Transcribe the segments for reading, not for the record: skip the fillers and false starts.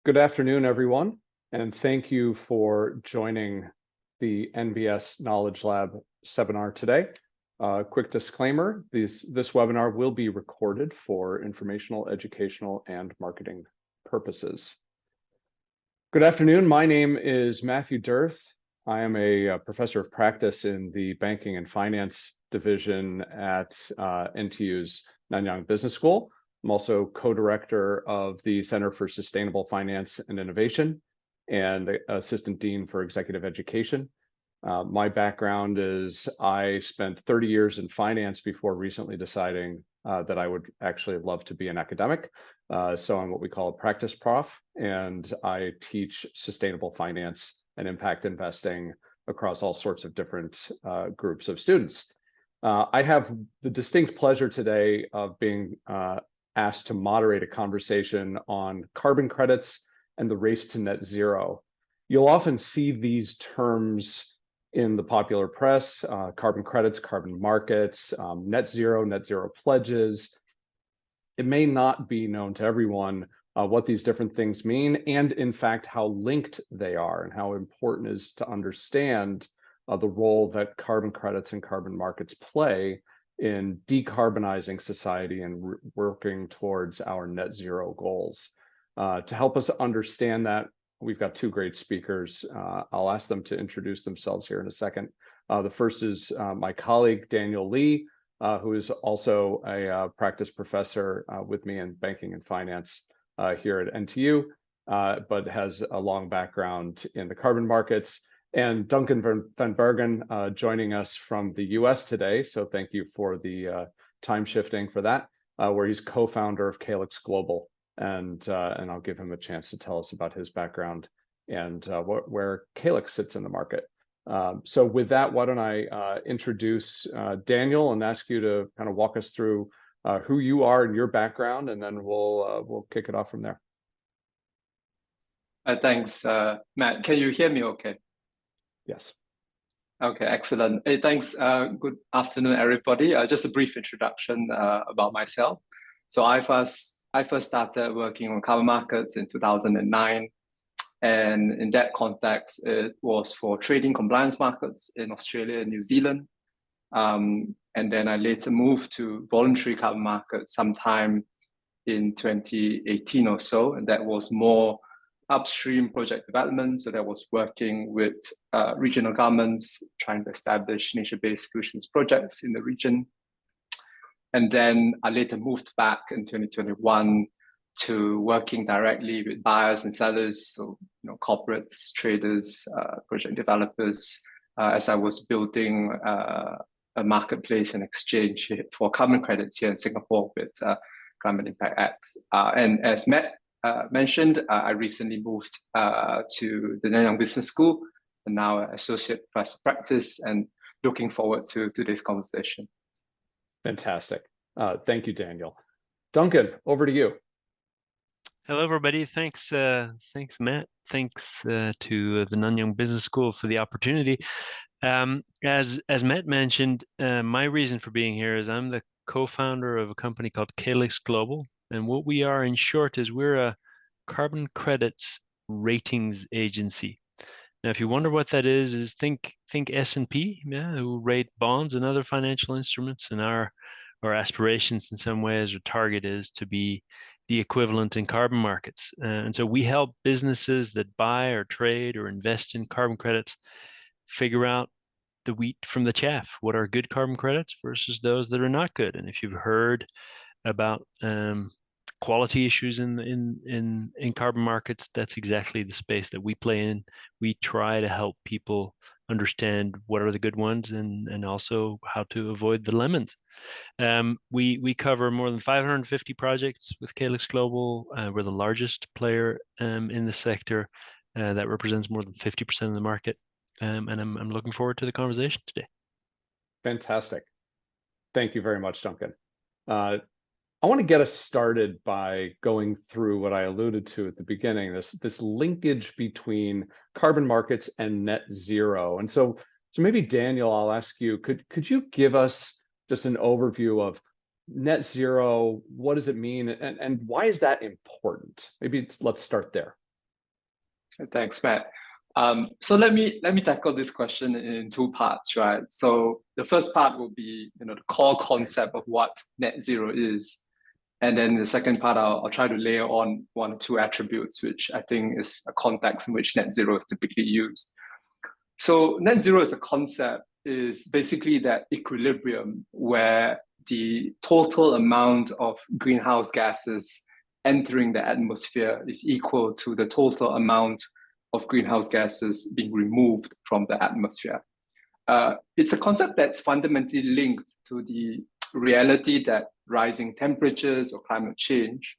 Good afternoon, everyone, and thank you for joining the NBS Knowledge Lab seminar today. Quick disclaimer, this webinar will be recorded for informational, educational, and marketing purposes. Good afternoon, my name is Matthew Dearth. I am a professor of practice in the Banking and Finance division at NTU's Nanyang Business School. I'm also co-director of the Center for Sustainable Finance and Innovation and Assistant Dean for Executive Education. My background is I spent 30 years in finance before recently deciding that I would actually love to be an academic. So I'm what we call a practice prof, and I teach sustainable finance and impact investing across all sorts of different groups of students. I have the distinct pleasure today of being asked to moderate a conversation on carbon credits and the race to net zero. You'll often see these terms in the popular press, carbon credits, carbon markets, net zero pledges. It may not be known to everyone what these different things mean, and in fact, how linked they are and how important it is to understand the role that carbon credits and carbon markets play in decarbonizing society and working towards our net zero goals. To help us understand that, we've got two great speakers. I'll ask them to introduce themselves here in a second. The first is my colleague, Daniel Lee, who is also a practice professor with me in banking and finance here at NTU, but has a long background in the carbon markets. And Duncan van Bergen joining us from the US today. So thank you for the time shifting for that, where he's co-founder of Calyx Global. And I'll give him a chance to tell us about his background and where Calyx sits in the market. So with that, why don't I introduce Daniel and ask you to kind of walk us through who you are and your background, and then we'll kick it off from there. Thanks, Matt. Can you hear me okay? Yes. Okay, excellent. Hey, thanks. Good afternoon, everybody. Just a brief introduction about myself. So I first started working on carbon markets in 2009. And in that context, it was for trading compliance markets in Australia and New Zealand. And then I later moved to voluntary carbon markets sometime in 2018 or so. And that was more upstream project development. So that was working with regional governments, trying to establish nature-based solutions projects in the region. And then I later moved back in 2021 to working directly with buyers and sellers, so corporates, traders, project developers, as I was building a marketplace and exchange for carbon credits here in Singapore with Climate Impact Act. And as Matt mentioned, I recently moved to the Nanyang Business School, and now an associate professor of practice, and looking forward to today's conversation. Fantastic. Thank you, Daniel. Duncan, over to you. Hello, everybody. Thanks, Matt. Thanks to the Nanyang Business School for the opportunity. As Matt mentioned, my reason for being here is I'm the co-founder of a company called Calyx Global. And what we are, in short, is we're a carbon credits ratings agency. Now, if you wonder what that is think S&P, who rate bonds and other financial instruments, and our aspirations in some ways, or target is to be the equivalent in carbon markets. And so we help businesses that buy or trade or invest in carbon credits figure out the wheat from the chaff. What are good carbon credits versus those that are not good? And if you've heard about quality issues in carbon markets, that's exactly the space that we play in. We try to help people understand what are the good ones and also how to avoid the lemons. We cover more than 550 projects with Calyx Global. We're the largest player in the sector that represents more than 50% of the market. And I'm looking forward to the conversation today. Fantastic. Thank you very much, Duncan. I want to get us started by going through what I alluded to at the beginning, this linkage between carbon markets and net zero. And so maybe Daniel, I'll ask you, could you give us just an overview of net zero? What does it mean, and why is that important? Maybe let's start there. Thanks, Matt. So let me tackle this question in two parts, right? So the first part will be, the core concept of what net zero is, and then the second part I'll try to layer on one or two attributes, which I think is a context in which net zero is typically used. So net zero as a concept is basically that equilibrium where the total amount of greenhouse gases entering the atmosphere is equal to the total amount of greenhouse gases being removed from the atmosphere. It's a concept that's fundamentally linked to the reality that rising temperatures or climate change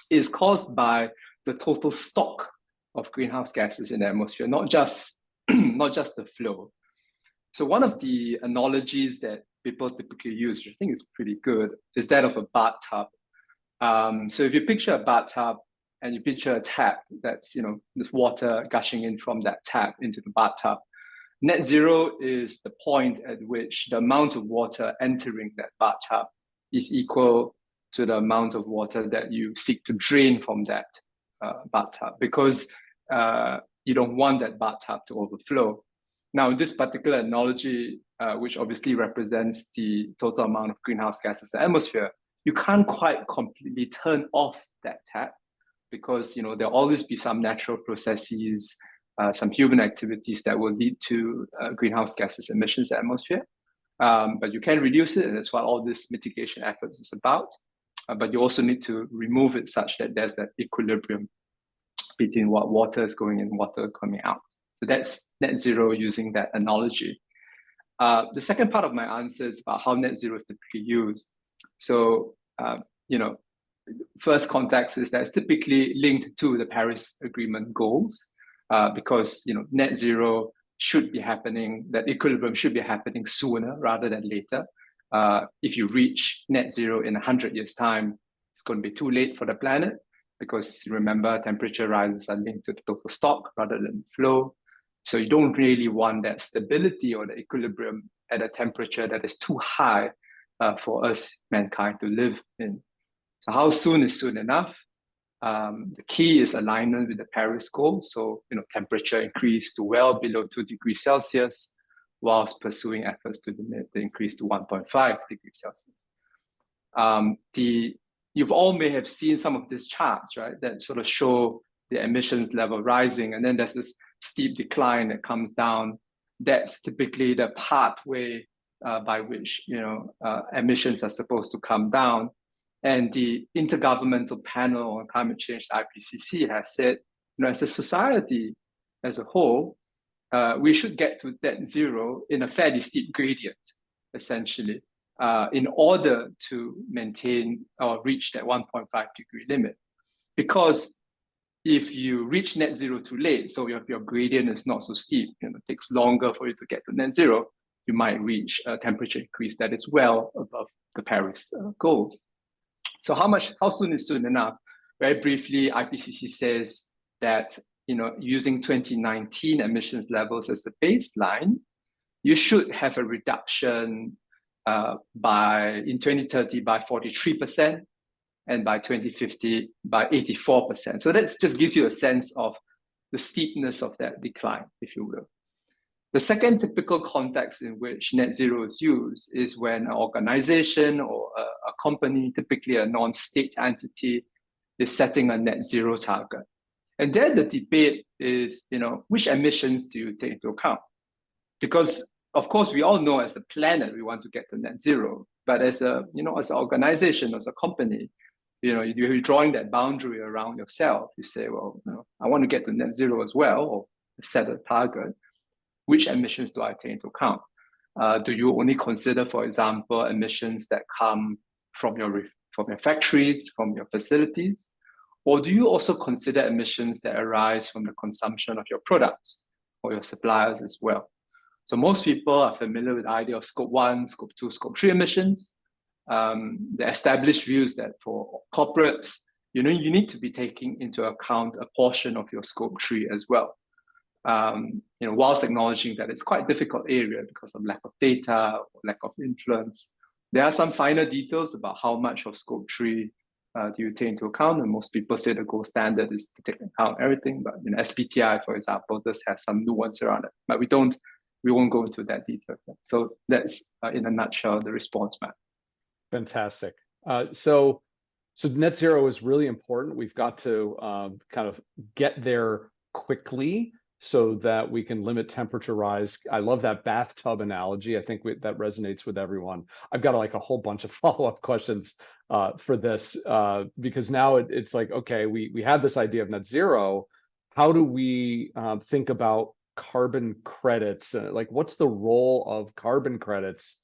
is caused by the total stock of greenhouse gases in the atmosphere, not just the flow. So one of the analogies that people typically use, which I think is pretty good, is that of a bathtub. So if you picture a bathtub and you picture a tap that's, this water gushing in from that tap into the bathtub, net zero is the point at which the amount of water entering that bathtub is equal to the amount of water that you seek to drain from that bathtub, because you don't want that bathtub to overflow. Now, in this particular analogy, which obviously represents the total amount of greenhouse gases in the atmosphere, you can't quite completely turn off that tap, because there'll always be some natural processes, some human activities that will lead to greenhouse gases emissions in the atmosphere. But you can reduce it, and that's what all this mitigation efforts is about. But you also need to remove it such that there's that equilibrium between what water is going in and water coming out. So that's net zero using that analogy. The second part of my answer is about how net zero is typically used. So, first context is that it's typically linked to the Paris Agreement goals, because net zero should be happening, that equilibrium should be happening sooner rather than later. If you reach net zero in 100 years' time, it's going to be too late for the planet, because remember, temperature rises are linked to the total stock rather than flow. So you don't really want that stability or the equilibrium at a temperature that is too high for us, mankind, to live in. So how soon is soon enough? The key is alignment with the Paris goal. So, temperature increase to well below 2 degrees Celsius, whilst pursuing efforts to limit the increase to 1.5 degrees Celsius. You all may have seen some of these charts, right, that sort of show the emissions level rising, and then there's this steep decline that comes down. That's typically the pathway by which emissions are supposed to come down. And the Intergovernmental Panel on Climate Change, IPCC, has said, as a society as a whole, we should get to net zero in a fairly steep gradient, essentially, in order to maintain or reach that 1.5 degree limit. Because if you reach net zero too late, so your gradient is not so steep, it takes longer for you to get to net zero, you might reach a temperature increase that is well above the Paris goals. So how soon is soon enough? Very briefly, IPCC says that using 2019 emissions levels as a baseline, you should have a reduction in 2030 by 43%, and by 2050 by 84%. So that just gives you a sense of the steepness of that decline, if you will. The second typical context in which net zero is used is when an organization or a company, typically a non-state entity, is setting a net zero target. And then the debate is, which emissions do you take into account? Because, of course, we all know as a planet, we want to get to net zero. But as an organization, as a company, you're drawing that boundary around yourself. You say, well, I want to get to net zero as well, or set a target. Which emissions do I take into account? Do you only consider, for example, emissions that come from your factories, from your facilities? Or do you also consider emissions that arise from the consumption of your products or your suppliers as well? So most people are familiar with the idea of Scope 1, Scope 2, Scope 3 emissions. The established view is that for corporates, you need to be taking into account a portion of your Scope 3 as well. Whilst acknowledging that it's quite a difficult area because of lack of data or lack of influence, there are some finer details about how much of Scope 3 do you take into account? And most people say the gold standard is to take into account everything, but SBTI, for example, does have some nuance around it, but we won't go into that detail. So that's in a nutshell the response, Matt. Fantastic. So net zero is really important. We've got to kind of get there quickly so that we can limit temperature rise. I love that bathtub analogy. I think that resonates with everyone. I've got like a whole bunch of follow-up questions for this because now it's like, okay, we have this idea of net zero. How do we think about carbon credits? Like, what's the role of carbon credits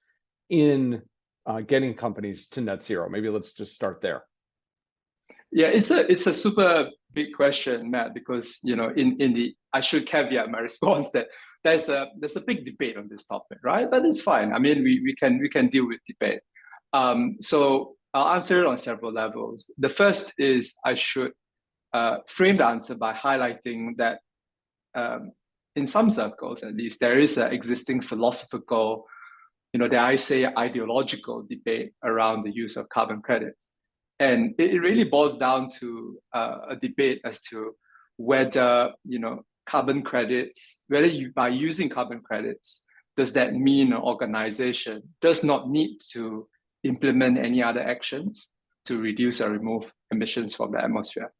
in getting companies to net zero? Maybe let's just start there. Yeah, it's a super big question, Matt, because I should caveat my response that there's a big debate on this topic, right? But it's fine. I mean, we can deal with debate. So I'll answer it on several levels. The first is I should frame the answer by highlighting that in some circles, at least, there is an existing philosophical, dare I say, ideological debate around the use of carbon credits. And it really boils down to a debate as to whether, carbon credits, by using carbon credits, does that mean an organization does not need to implement any other actions to reduce or remove emissions from the atmosphere?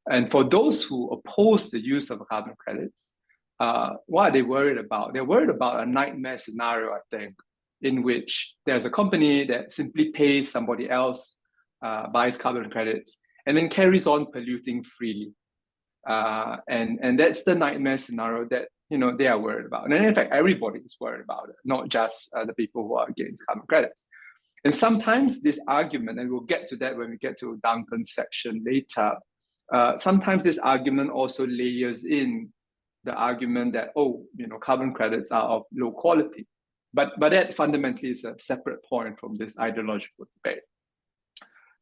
And for those who oppose the use of carbon credits, what are they worried about? They're worried about a nightmare scenario, I think, in which there's a company that simply pays somebody else, buys carbon credits, and then carries on polluting freely. And that's the nightmare scenario that they are worried about. And in fact, everybody is worried about it, not just the people who are against carbon credits. And sometimes this argument, and we'll get to that when we get to Duncan's section later, sometimes this argument also layers in the argument that, carbon credits are of low quality. But that fundamentally is a separate point from this ideological debate.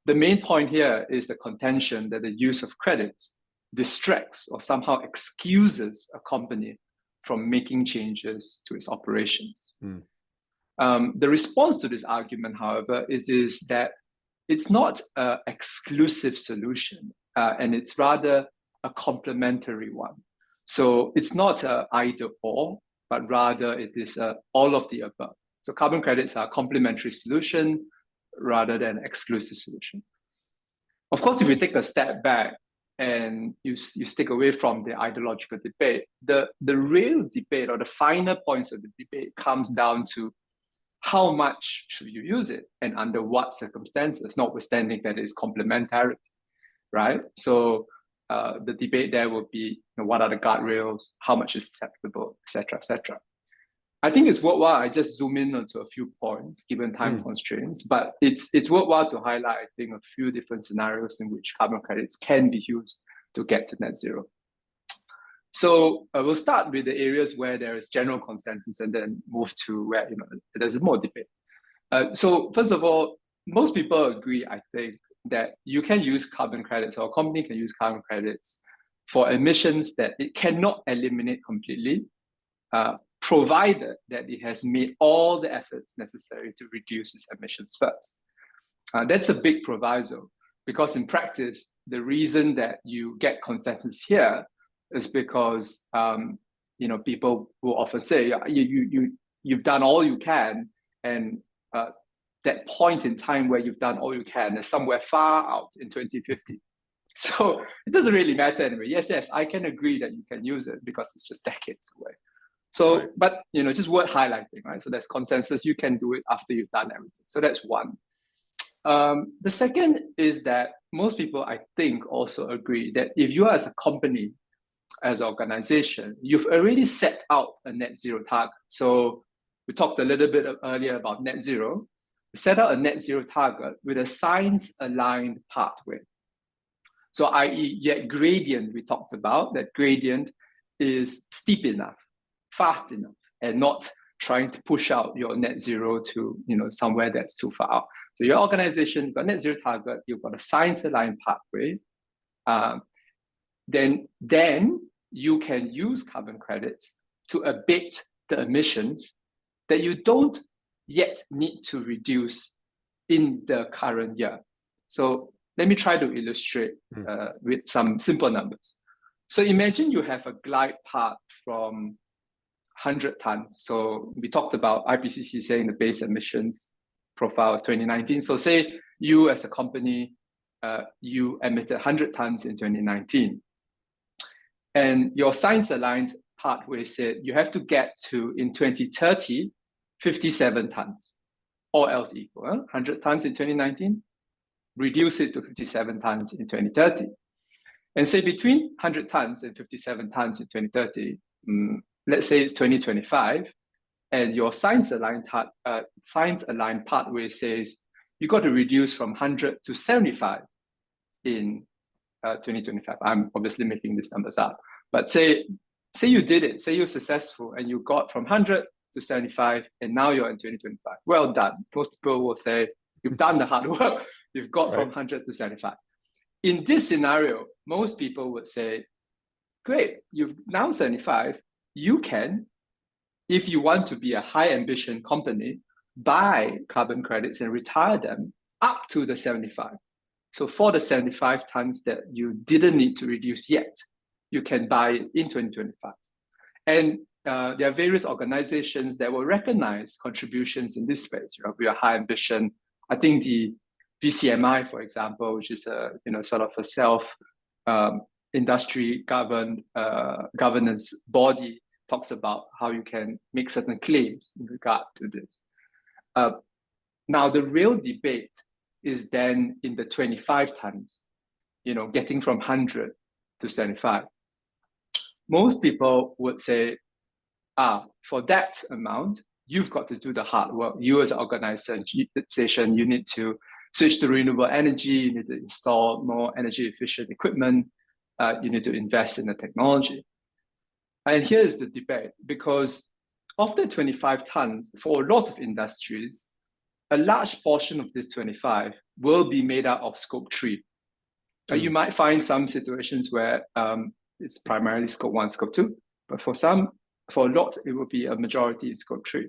The main point here is the contention that the use of credits distracts or somehow excuses a company from making changes to its operations. The response to this argument, however, is that it's not an exclusive solution, and it's rather a complementary one. So it's not either or, but rather it is all of the above. So carbon credits are a complementary solution rather than exclusive solution. Of course, if you take a step back and you stick away from the ideological debate, the real debate or the finer points of the debate comes down to how much should you use it and under what circumstances, notwithstanding that it's complementarity, right? So the debate there will be, what are the guardrails, how much is acceptable, et cetera, et cetera. I think it's worthwhile I just zoom in onto a few points given time constraints, but it's worthwhile to highlight, I think, a few different scenarios in which carbon credits can be used to get to net zero. So we'll start with the areas where there is general consensus and then move to where there's more debate. So first of all, most people agree, I think, that you can use carbon credits, or a company can use carbon credits for emissions that it cannot eliminate completely, provided that it has made all the efforts necessary to reduce its emissions first. That's a big proviso, because in practice, the reason that you get consensus here is because people will often say you've done all you can, and that point in time where you've done all you can is somewhere far out in 2050. So it doesn't really matter anyway. Yes, I can agree that you can use it because it's just decades away. So, right. But just worth highlighting, right? So there's consensus, you can do it after you've done everything. So that's one. The second is that most people, I think, also agree that if you are as a company, as an organization, you've already set out a net zero target. So we talked a little bit earlier about net zero. We set out a net zero target with a science-aligned pathway. So i.e., that gradient we talked about, that gradient is steep enough, fast enough, and not trying to push out your net zero to somewhere that's too far out. So your organization, you've got net zero target, you've got a science-aligned pathway, then you can use carbon credits to abate the emissions that you don't yet need to reduce in the current year. So let me try to illustrate with some simple numbers. So imagine you have a glide path from 100 tons. So we talked about IPCC saying the base emissions profile is 2019. So say you as a company, you emitted 100 tons in 2019. And your science-aligned pathway said you have to get to, in 2030, 57 tons, all else equal. 100 tons in 2019, reduce it to 57 tons in 2030. And say between 100 tons and 57 tons in 2030, let's say it's 2025, and your science-aligned pathway says you got to reduce from 100 to 75 in 2025. I'm obviously making these numbers up, but say you did it, say you're successful and you got from 100 to 75, and now you're in 2025. Well done. Most people will say you've done the hard work. You've got from 100 to 75. In this scenario, most people would say, great, you've now 75, you can, if you want to be a high ambition company, buy carbon credits and retire them up to the 75. So for the 75 tons that you didn't need to reduce yet, you can buy it in 2025. And there are various organizations that will recognize contributions in this space. We are high ambition. I think the VCMI, for example, which is a sort of a self industry governance body, talks about how you can make certain claims in regard to this. Now, the real debate is then in the 25 tons, getting from 100 to 75. Most people would say, for that amount, you've got to do the hard work. You as an organization, you need to switch to renewable energy, you need to install more energy efficient equipment, you need to invest in the technology. And here's the debate, because of the 25 tons, for a lot of industries, a large portion of this 25 will be made out of scope 3. You might find some situations where it's primarily scope 1, scope 2, but for a lot, it will be a majority in scope 3.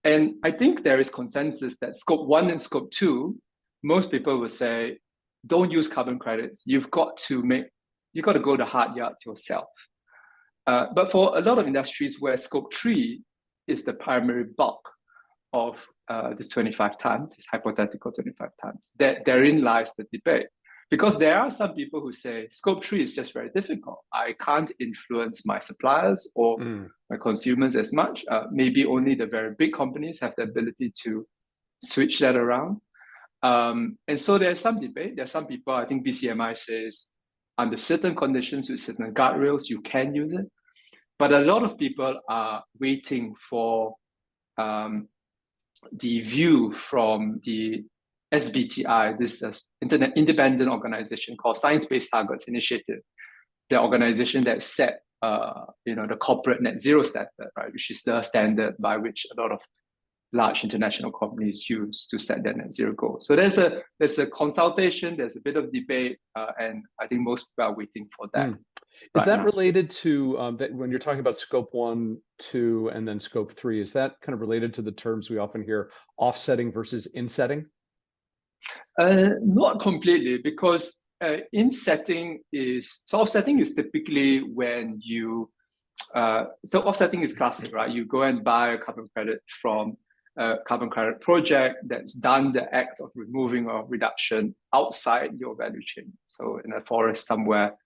And I think there is consensus that scope 1 and scope 2, most people will say, don't use carbon credits. You've got to go the hard yards yourself. But for a lot of industries where scope 3 is the primary bulk of this 25 tons, this hypothetical 25 tons, therein lies the debate. Because there are some people who say scope 3 is just very difficult. I can't influence my suppliers or my consumers as much. Maybe only the very big companies have the ability to switch that around. And so there's some debate. There's some people, I think VCMI says, under certain conditions with certain guardrails, you can use it. But a lot of people are waiting for the view from the SBTI, this independent organization called Science-Based Targets Initiative, the organization that set the corporate net zero standard, right, which is the standard by which a lot of large international companies use to set their net zero goals. So there's a consultation, there's a bit of debate, and I think most people are waiting for that. Is that related to that when you're talking about scope 1, 2, and then scope 3? Is that kind of related to the terms we often hear, offsetting versus insetting? Not completely, because offsetting is typically when you so offsetting is classic, right? You go and buy a carbon credit from a carbon credit project that's done the act of removing or reduction outside your value chain. So in a forest somewhere.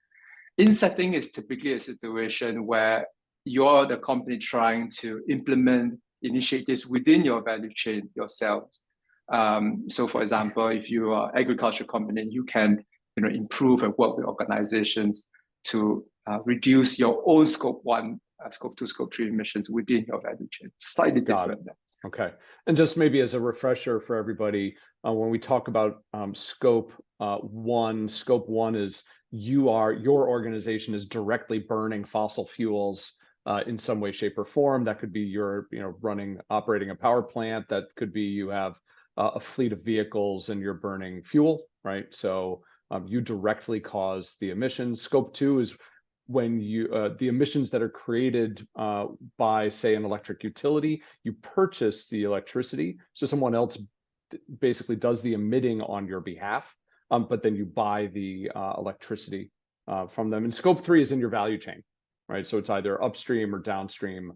Insetting is typically a situation where you're the company trying to implement initiatives within your value chain yourselves. So for example, if you are an agriculture company, you can improve and work with organizations to reduce your own scope 1, scope 2, scope 3 emissions within your value chain. It's slightly different. Okay. And just maybe as a refresher for everybody, when we talk about scope 1 is your organization is directly burning fossil fuels in some way, shape, or form. That could be you're operating a power plant. That could be you have a fleet of vehicles and you're burning fuel, right? So you directly cause the emissions. Scope 2 is when the emissions that are created by, say, an electric utility. You purchase the electricity, so someone else basically does the emitting on your behalf. but then you buy the electricity from them. And scope 3 is in your value chain, right? So it's either upstream or downstream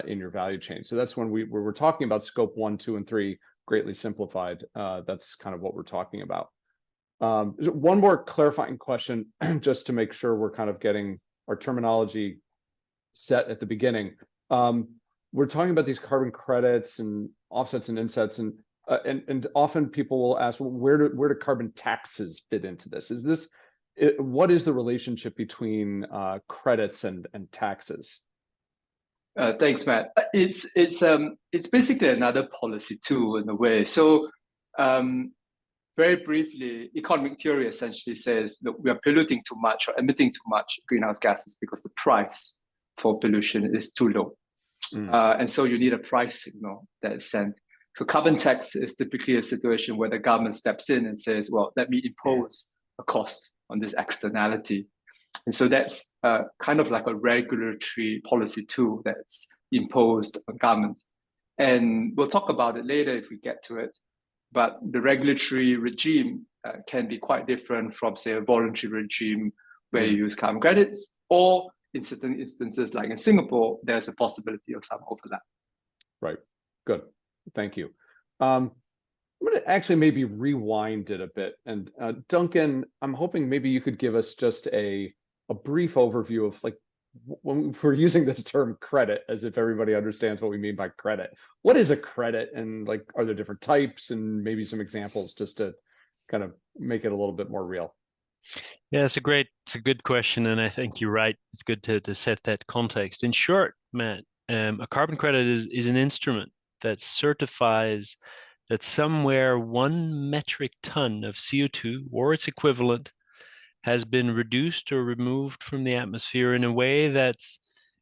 in your value chain. So that's when we're talking about scope 1, 2, and 3, greatly simplified. That's kind of what we're talking about. One more clarifying question, just to make sure we're kind of getting our terminology set at the beginning. We're talking about these carbon credits and offsets and insets, and often people will ask, well, where do carbon taxes fit into this? What is the relationship between credits and taxes? Thanks, Matt. It's basically another policy tool in a way. So very briefly, economic theory essentially says that we are polluting too much or emitting too much greenhouse gases because the price for pollution is too low. And so you need a price signal that is sent. So carbon tax is typically a situation where the government steps in and says, well, let me impose a cost on this externality. And so that's kind of like a regulatory policy tool that's imposed on government. And we'll talk about it later if we get to it. But the regulatory regime can be quite different from, say, a voluntary regime where you use carbon credits, or in certain instances, like in Singapore, there's a possibility of some overlap. Right. Good. Thank you. I'm going to actually maybe rewind it a bit. And Duncan, I'm hoping maybe you could give us just a brief overview of, like, when we're using this term credit, as if everybody understands what we mean by credit. What is a credit, and, like, are there different types, and maybe some examples just to kind of make it a little bit more real? Yeah, it's a good question, and I think you're right. It's good to set that context. In short, Matt, a carbon credit is an instrument that certifies that somewhere 1 metric ton of CO2 or its equivalent has been reduced or removed from the atmosphere in a way that's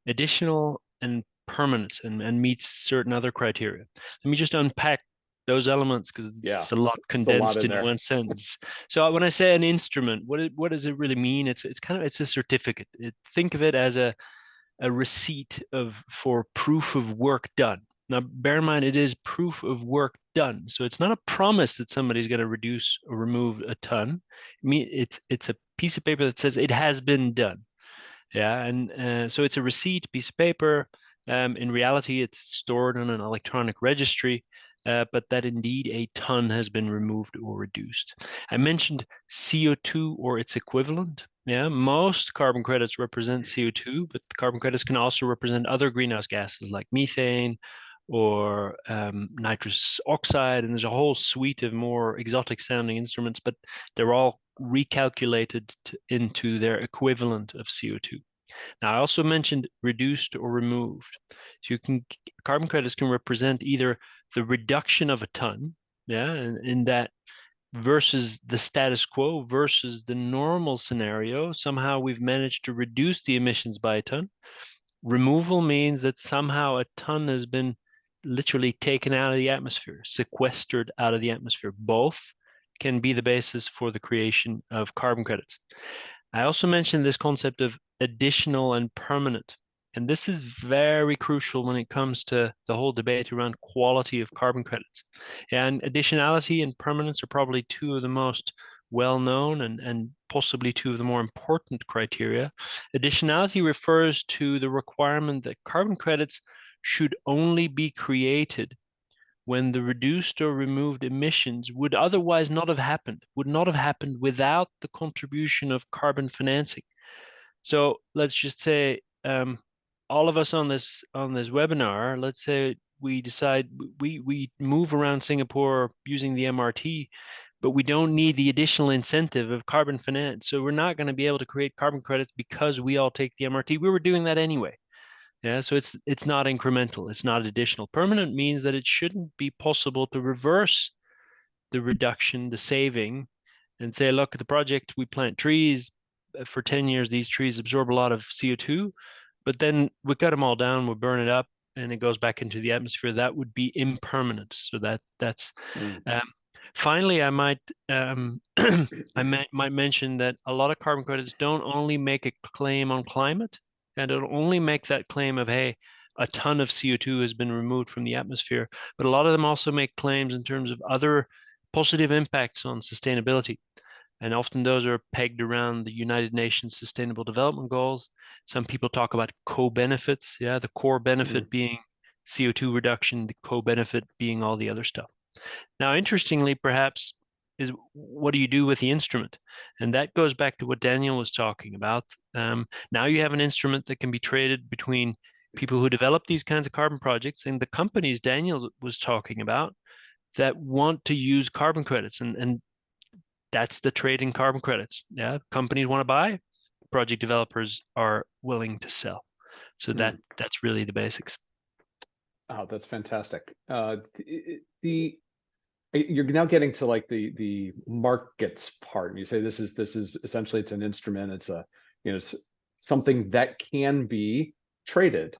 additional and permanent and meets certain other criteria. Let me just unpack those elements, because it's a lot condensed in one sentence. So when I say an instrument, what does it really mean? It's a certificate. Think of it as a receipt for proof of work done. Now, bear in mind, it is proof of work done. So it's not a promise that somebody's going to reduce or remove a ton. It's a piece of paper that says it has been done. Yeah, and so it's a receipt, piece of paper. In reality, it's stored on an electronic registry, but that indeed a ton has been removed or reduced. I mentioned CO2 or its equivalent. Yeah, most carbon credits represent CO2, but the carbon credits can also represent other greenhouse gases like methane or nitrous oxide, and there's a whole suite of more exotic sounding instruments, but they're all recalculated into their equivalent of CO2. Now, I also mentioned reduced or removed. So carbon credits can represent either the reduction of a ton, yeah, and in that versus the status quo versus the normal scenario, somehow we've managed to reduce the emissions by a ton. Removal means that somehow a ton has been literally taken out of the atmosphere, sequestered out of the atmosphere. Both can be the basis for the creation of carbon credits. I also mentioned this concept of additional and permanent. And this is very crucial when it comes to the whole debate around quality of carbon credits. And additionality and permanence are probably two of the most well-known and possibly two of the more important criteria. Additionality refers to the requirement that carbon credits should only be created when the reduced or removed emissions would otherwise not have happened, without the contribution of carbon financing. So let's just say all of us on this webinar, let's say we decide we move around Singapore using the MRT, but we don't need the additional incentive of carbon finance. So we're not going to be able to create carbon credits because we all take the MRT. We were doing that anyway. Yeah, so it's not incremental. It's not additional. Permanent means that it shouldn't be possible to reverse the reduction, the saving, and say, look, at the project, we plant trees. For 10 years, these trees absorb a lot of CO2, but then we cut them all down, we burn it up, and it goes back into the atmosphere. That would be impermanent. So that's finally, I might might mention that a lot of carbon credits don't only make a claim on climate, and it'll only make that claim of, hey, a ton of CO2 has been removed from the atmosphere, but a lot of them also make claims in terms of other positive impacts on sustainability. And often those are pegged around the United Nations Sustainable Development Goals. Some people talk about co-benefits, the core benefit being CO2 reduction, the co-benefit being all the other stuff. Now, interestingly, perhaps, is what do you do with the instrument? And that goes back to what Daniel was talking about. Now you have an instrument that can be traded between people who develop these kinds of carbon projects and the companies Daniel was talking about that want to use carbon credits. And that's the trade in carbon credits. Yeah, companies want to buy, project developers are willing to sell. So that's really the basics. Oh, that's fantastic. You're now getting to like the markets part. You say this is essentially, it's an instrument. It's it's something that can be traded.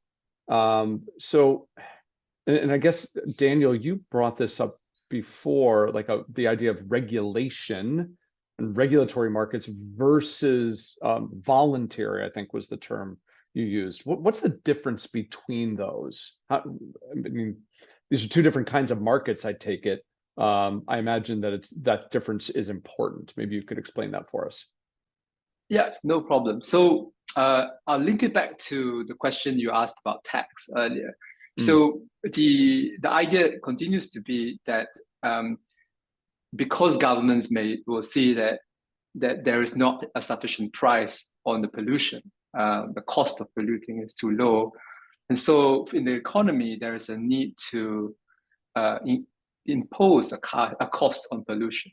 So, and I guess Daniel, you brought this up before, like the idea of regulation and regulatory markets versus voluntary, I think was the term you used. What's the difference between those? I mean, these are two different kinds of markets, I take it. I imagine that that difference is important. Maybe you could explain that for us. Yeah, no problem. So I'll link it back to the question you asked about tax earlier. So the idea continues to be that because governments will see that there is not a sufficient price on the pollution, the cost of polluting is too low, and so in the economy there is a need to impose a cost on pollution,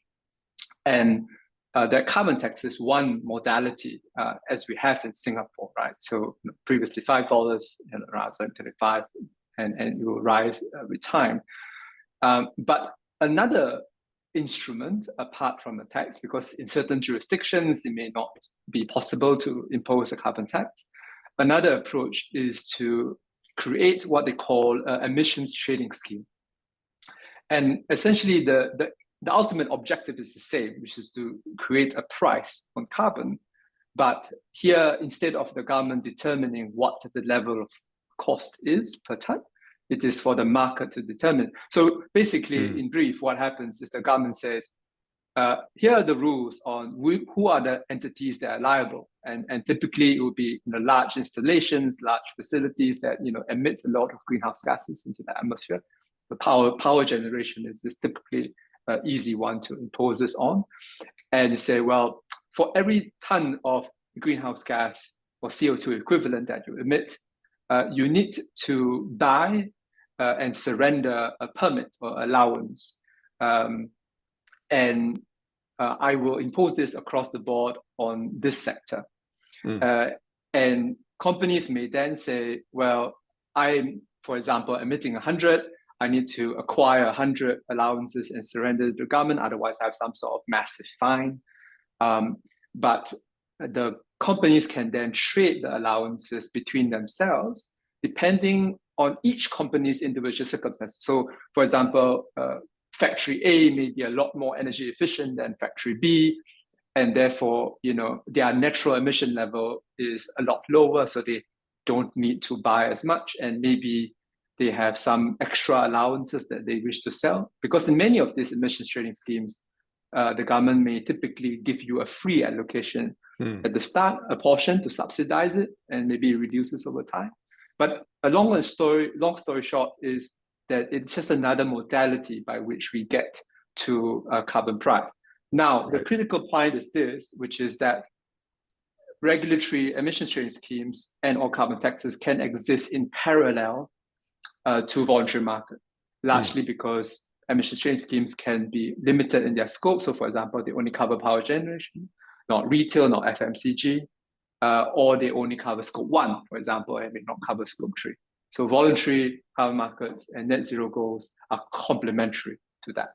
and that carbon tax is one modality, as we have in Singapore, right? So previously $5, around 2025, and it will rise with time. But another instrument apart from the tax, because in certain jurisdictions it may not be possible to impose a carbon tax, another approach is to create what they call emissions trading scheme. And essentially the ultimate objective is the same, which is to create a price on carbon. But here, instead of the government determining what the level of cost is per ton, it is for the market to determine. So basically, in brief, what happens is the government says, here are the rules on who are the entities that are liable. And typically it will be large installations, large facilities that emit a lot of greenhouse gases into the atmosphere. The power generation is typically an easy one to impose this on. And you say, well, for every ton of greenhouse gas or CO2 equivalent that you emit, you need to buy and surrender a permit or allowance. And I will impose this across the board on this sector. And companies may then say, well, I'm, for example, emitting 100, I need to acquire 100 allowances and surrender to the government, otherwise I have some sort of massive fine. But the companies can then trade the allowances between themselves, depending on each company's individual circumstances. So, for example, factory A may be a lot more energy efficient than factory B, and therefore, their natural emission level is a lot lower, so they don't need to buy as much, and maybe they have some extra allowances that they wish to sell. Because in many of these emissions trading schemes, the government may typically give you a free allocation at the start, a portion to subsidize it, and maybe it reduces over time. But a long story short is that it's just another modality by which we get to a carbon price. Now, the critical point is this, which is that regulatory emissions trading schemes and or carbon taxes can exist in parallel to voluntary market, largely because emissions trading schemes can be limited in their scope. So, for example, they only cover power generation, not retail, not FMCG, or they only cover scope 1, for example, and may not cover scope 3. So voluntary carbon markets and net zero goals are complementary to that.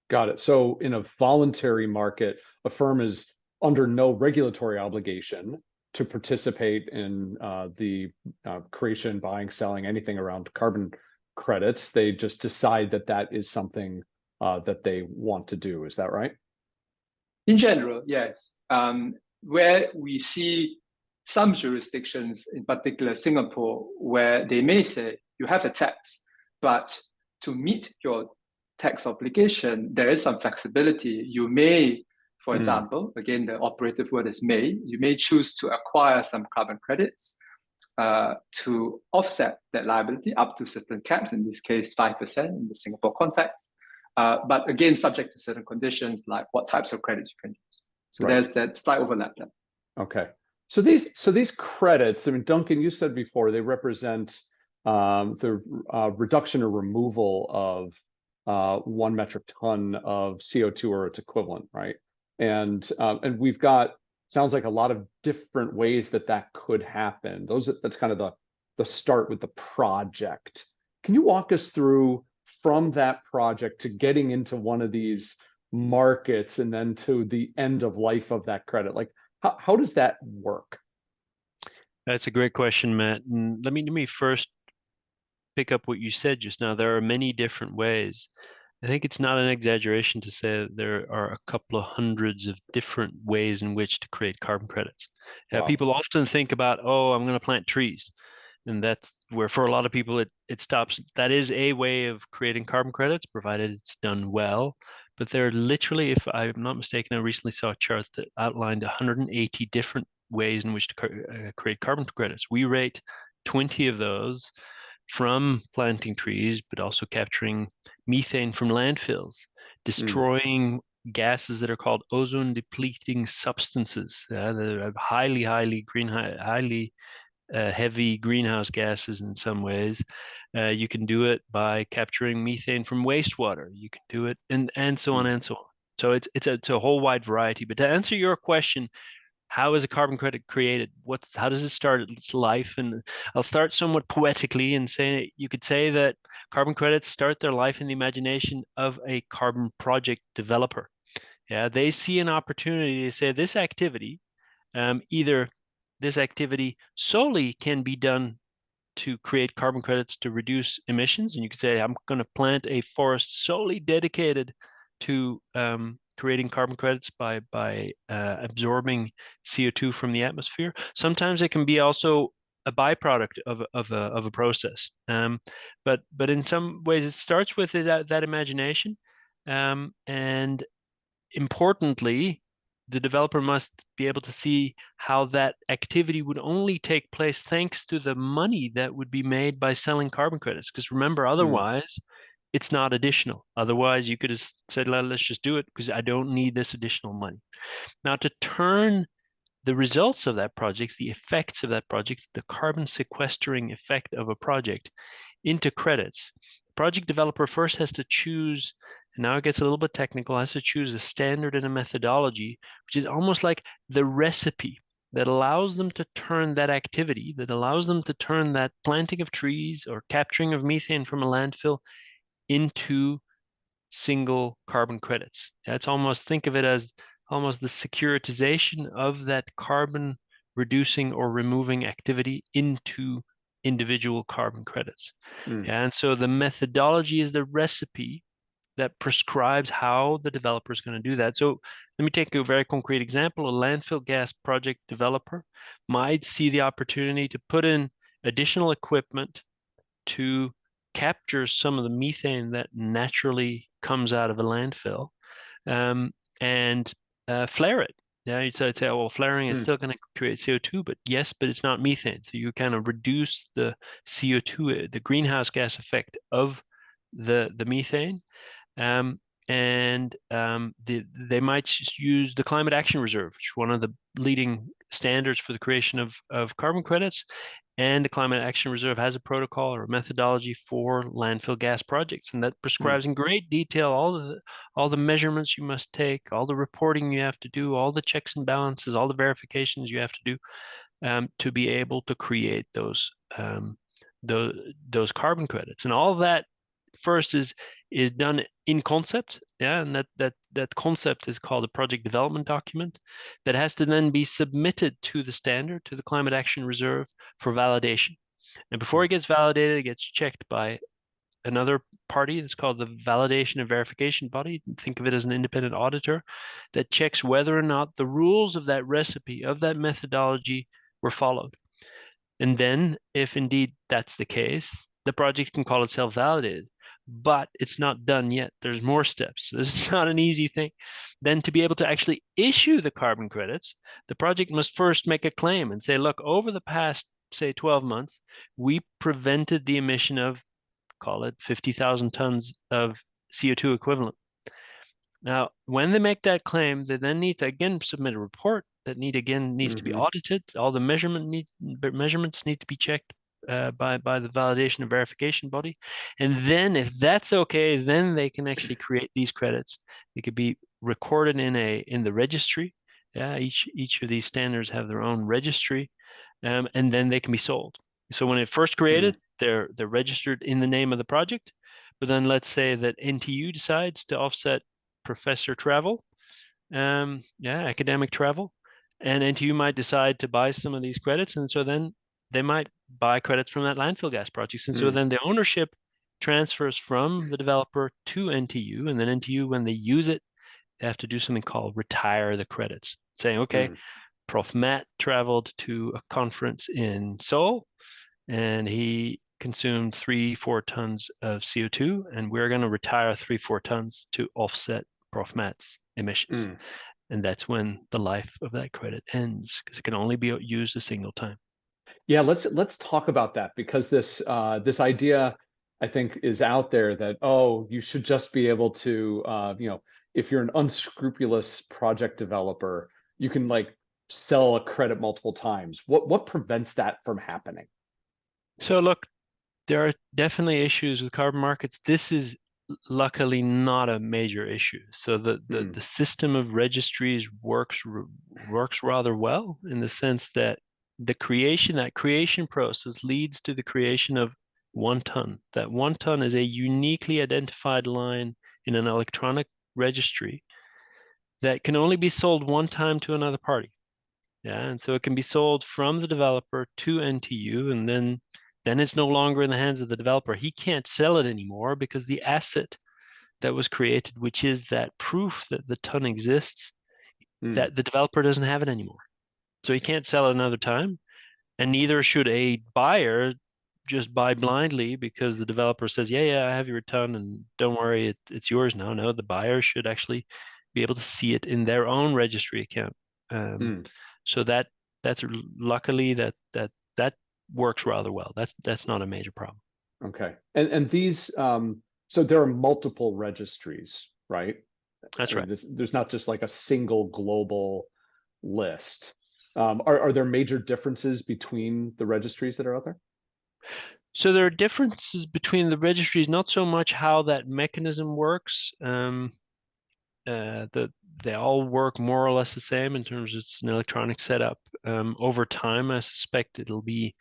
Got it. So in a voluntary market, a firm is under no regulatory obligation to participate in the creation, buying, selling, anything around carbon credits. They just decide that that is something that they want to do. Is that right? In general, yes. Where we see some jurisdictions, in particular Singapore, where they may say you have a tax, but to meet your tax obligation, there is some flexibility. You may, for example, again, the operative word is may, you may choose to acquire some carbon credits to offset that liability up to certain caps, in this case, 5% in the Singapore context. But again, subject to certain conditions, like what types of credits you can use. So there's that slight overlap there. Okay. So these credits, I mean, Duncan, you said before, they represent the reduction or removal of 1 metric ton of CO2 or its equivalent, right? And we've got, sounds like a lot of different ways that could happen. That's kind of the start with the project. Can you walk us through from that project to getting into one of these markets and then to the end of life of that credit? Like, how does that work? That's a great question, Matt. And let me first pick up what you said just now. There are many different ways. I think it's not an exaggeration to say that there are a couple of hundreds of different ways in which to create carbon credits. Wow. People often think about, oh, I'm going to plant trees. And that's where, for a lot of people, it stops. That is a way of creating carbon credits, provided it's done well. But there are literally, if I'm not mistaken, I recently saw a chart that outlined 180 different ways in which to create carbon credits. We rate 20 of those from planting trees, but also capturing methane from landfills, destroying gases that are called ozone depleting substances. They're highly heavy greenhouse gases in some ways. You can do it by capturing methane from wastewater. You can do it and so on and so on. So it's a whole wide variety. But to answer your question, how is a carbon credit created? How does it start its life? And I'll start somewhat poetically and say you could say that carbon credits start their life in the imagination of a carbon project developer. Yeah, they see an opportunity to say this activity, either this activity solely can be done to create carbon credits to reduce emissions, and you could say I'm going to plant a forest solely dedicated to creating carbon credits by absorbing CO2 from the atmosphere. Sometimes it can be also a byproduct of a process, but in some ways it starts with that imagination, and importantly, the developer must be able to see how that activity would only take place thanks to the money that would be made by selling carbon credits. Because remember, otherwise, it's not additional. Otherwise, you could have said, let's just do it because I don't need this additional money. Now, to turn the results of that project, the effects of that project, the carbon sequestering effect of a project into credits, the project developer first has to choose, and now it gets a little bit technical, has to choose a standard and a methodology, which is almost like the recipe that allows them to turn that activity, that allows them to turn that planting of trees or capturing of methane from a landfill into single carbon credits. That's almost, think of it as almost the securitization of that carbon reducing or removing activity into individual carbon credits. And so the methodology is the recipe that prescribes how the developer is going to do that. So let me take a very concrete example. A landfill gas project developer might see the opportunity to put in additional equipment to capture some of the methane that naturally comes out of a landfill, and flare it. Yeah, you'd say, oh, well, flaring is still going to create CO2, but it's not methane. So you kind of reduce the CO2, the greenhouse gas effect of the methane. They might just use the Climate Action Reserve, which is one of the leading standards for the creation of carbon credits. And the Climate Action Reserve has a protocol or a methodology for landfill gas projects, and that prescribes in great detail all the measurements you must take, all the reporting you have to do, all the checks and balances, all the verifications you have to do to be able to create those carbon credits. And all of that first is done in concept, and that concept is called a project development document that has to then be submitted to the standard, to the Climate Action Reserve, for validation. And before it gets validated, it gets checked by another party that's called the validation and verification body. Think of it as an independent auditor that checks whether or not the rules of that recipe, of that methodology, were followed. And then, if indeed that's the case, the project can call itself validated, but it's not done yet. There's more steps. This is not an easy thing. Then to be able to actually issue the carbon credits, the project must first make a claim and say, look, over the past, say, 12 months, we prevented the emission of, call it 50,000 tons of CO2 equivalent. Now, when they make that claim, they then need to again submit a report that needs to be audited. All the measurements need to be checked by the validation and verification body. And then if that's okay, then they can actually create these credits. They could be recorded in the registry. Each of these standards have their own registry, and then they can be sold. So when it first created, they're registered in the name of the project. But then let's say that NTU decides to offset professor travel, academic travel, and NTU might decide to buy some of these credits, and so then they might buy credits from that landfill gas project, and so then the ownership transfers from the developer to NTU, and then NTU, when they use it, they have to do something called retire the credits, saying, okay, Prof. Matt traveled to a conference in Seoul, and he consumed 3-4 tons of CO2, and we're going to retire 3-4 tons to offset Prof. Matt's emissions. And that's when the life of that credit ends, because it can only be used a single time. Yeah, let's talk about that, because this idea, I think, is out there that, oh, you should just be able to, if you're an unscrupulous project developer, you can like sell a credit multiple times. What prevents that from happening? So look, there are definitely issues with carbon markets. This is luckily not a major issue. So the system of registries works rather well, in the sense that that creation process leads to the creation of 1 ton. That 1 ton is a uniquely identified line in an electronic registry that can only be sold 1 time to another party. Yeah, and so it can be sold from the developer to NTU, and then it's no longer in the hands of the developer. He can't sell it anymore, because the asset that was created, which is that proof that the ton exists, that the developer doesn't have it anymore. So he can't sell it another time, and neither should a buyer just buy blindly because the developer says, yeah, I have your ton, and don't worry, it's yours now. No, the buyer should actually be able to see it in their own registry account. So that's luckily that works rather well. That's not a major problem. Okay, and these so there are multiple registries, right? That's right. There's not just like a single global list. Are there major differences between the registries that are out there? So there are differences between the registries, not so much how that mechanism works. They all work more or less the same in terms of it's an electronic setup. Over time, I suspect it'll be,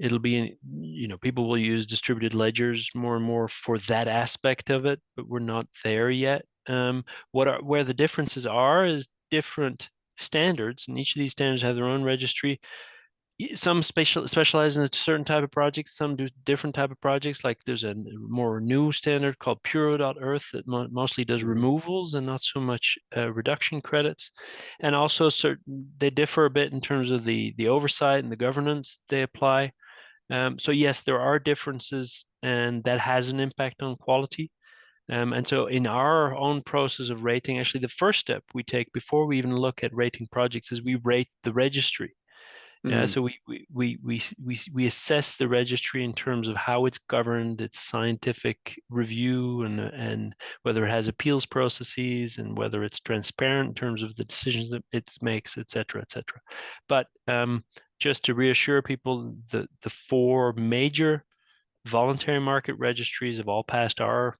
people will use distributed ledgers more and more for that aspect of it, but we're not there yet. Where the differences are is different standards, and each of these standards have their own registry. Some specialize in a certain type of projects, some do different type of projects. Like there's a more new standard called Puro.Earth that mostly does removals and not so much reduction credits. And also they differ a bit in terms of the oversight and the governance they apply. So yes, there are differences, and that has an impact on quality. And so in our own process of rating, actually the first step we take before we even look at rating projects is we rate the registry. Yeah, so we assess the registry in terms of how it's governed, its scientific review, and whether it has appeals processes, and whether it's transparent in terms of the decisions that it makes, et cetera, et cetera. But just to reassure people, the 4 major voluntary market registries have all passed our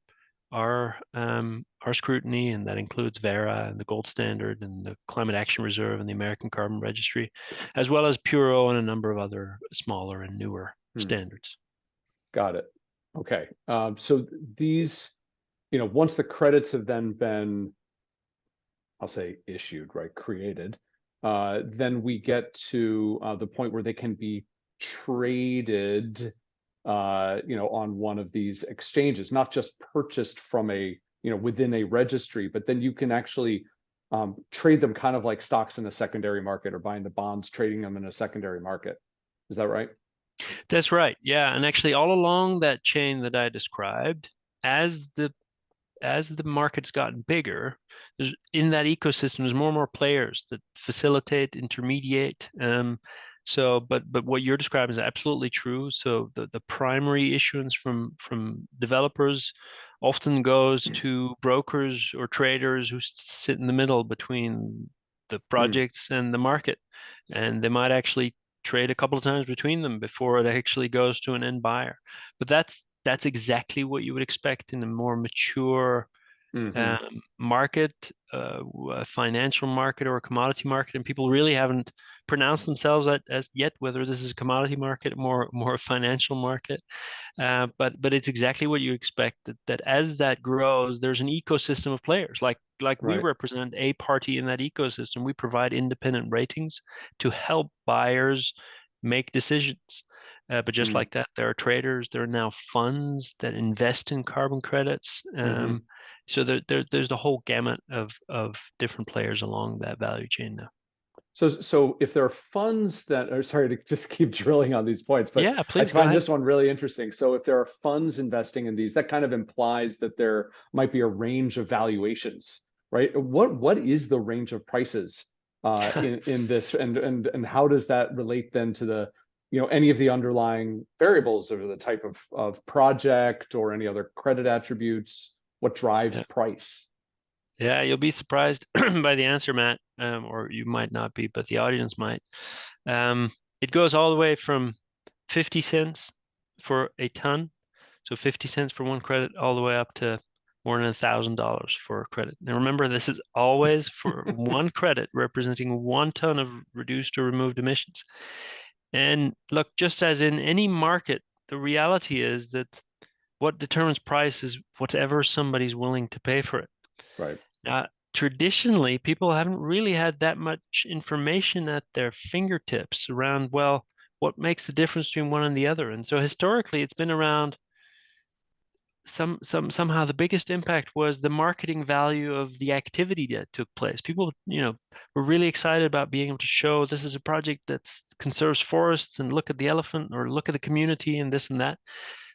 scrutiny, and that includes Verra and the Gold Standard and the Climate Action Reserve and the American Carbon Registry, as well as Puro and a number of other smaller and newer standards. Got it. Okay. So these, once the credits have then been, I'll say issued, right, created, then we get to the point where they can be traded on one of these exchanges, not just purchased from within a registry, but then you can actually trade them kind of like stocks in a secondary market, or buying the bonds, trading them in a secondary market. Is that right? That's right. Yeah, and actually all along that chain that I described, as the market's gotten bigger, there's in that ecosystem, there's more and more players that facilitate, intermediate. But what you're describing is absolutely true. So the primary issuance from developers often goes to brokers or traders who sit in the middle between the projects and the market, and they might actually trade a couple of times between them before it actually goes to an end buyer. But that's exactly what you would expect in a more mature market, a financial market or a commodity market, and people really haven't pronounced themselves as yet whether this is a commodity market, more a financial market. But it's exactly what you expect, that as that grows, there's an ecosystem of players. Like we Right. represent a party in that ecosystem. We provide independent ratings to help buyers make decisions. But just like that, there are traders, there are now funds that invest in carbon credits. So there's the whole gamut of different players along that value chain now. So if there are funds that are, sorry to just keep drilling on these points, but Yeah, I please go find ahead. this one really interesting. So if there are funds investing in these, that kind of implies that there might be a range of valuations, right? What is the range of prices in this, and how does that relate then to the, any of the underlying variables or the type of project or any other credit attributes? What drives Yeah. price? Yeah, you'll be surprised by the answer, Matt, or you might not be, but the audience might. It goes all the way from 50 cents for a ton, so 50 cents for one credit, all the way up to more than $1,000 for a credit. Now remember, this is always for one credit representing 1 ton of reduced or removed emissions. And look, just as in any market, the reality is that what determines price is whatever somebody's willing to pay for it. Right. Traditionally, people haven't really had that much information at their fingertips around, well, what makes the difference between one and the other. And so historically, it's been around somehow the biggest impact was the marketing value of the activity that took place. People, were really excited about being able to show this is a project that conserves forests, and look at the elephant, or look at the community, and this and that.